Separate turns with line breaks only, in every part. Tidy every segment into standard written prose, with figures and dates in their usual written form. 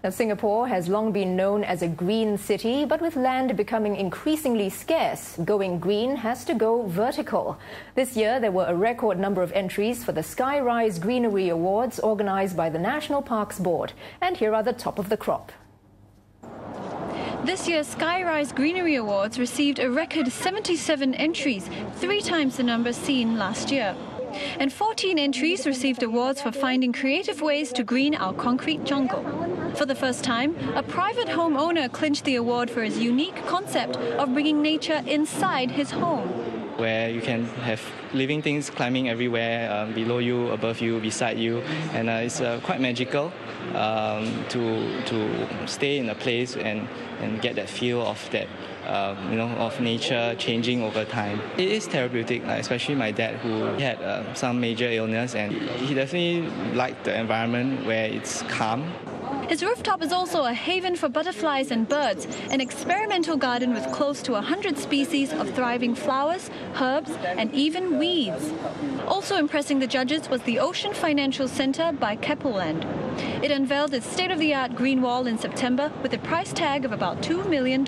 Now, Singapore has long been known as a green city, but with land becoming increasingly scarce, going green has to go vertical. This year, there were a record number of entries for the Skyrise Greenery Awards organized by the National Parks Board. And here are the top of the crop.
This year's Skyrise Greenery Awards received a record 77 entries, 3 times the number seen last year. And 14 entries received awards for finding creative ways to green our concrete jungle. For the first time, a private homeowner clinched the award for his unique concept of bringing nature inside his home.
Where you can have living things climbing everywhere, below you, above you, beside you, and it's quite magical to stay in a place and get that feel of that, of nature changing over time. It is therapeutic, especially my dad, who had some major illness, and he definitely liked the environment where it's calm.
His rooftop is also a haven for butterflies and birds, an experimental garden with close to 100 species of thriving flowers, herbs, and even weeds. Also impressing the judges was the Ocean Financial Centre by Keppelland. It unveiled its state-of-the-art green wall in September with a price tag of about $2 million.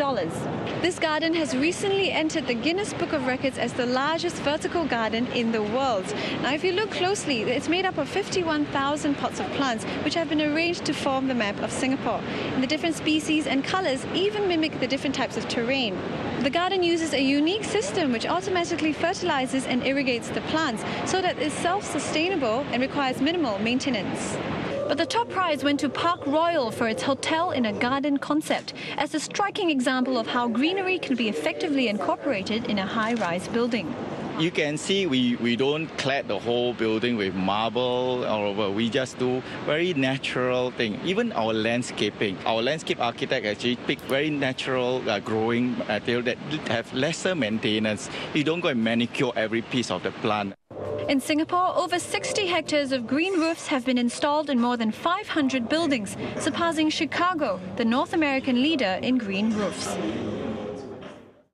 This garden has recently entered the Guinness Book of Records as the largest vertical garden in the world. Now, if you look closely, it's made up of 51,000 pots of plants, which have been arranged to form the map of Singapore. And the different species and colours even mimic the different types of terrain. The garden uses a unique system which automatically fertilizes and irrigates the plants so that it's self-sustainable and requires minimal maintenance. But the top prize went to Park Royal for its hotel in a garden concept, as a striking example of how greenery can be effectively incorporated in a high-rise building.
You can see we don't clad the whole building with marble all over. We just do very natural thing. Even our landscaping. Our landscape architect actually picked very natural growing material that have lesser maintenance. You don't go and manicure every piece of the plant.
In Singapore, over 60 hectares of green roofs have been installed in more than 500 buildings, surpassing Chicago, the North American leader in green roofs.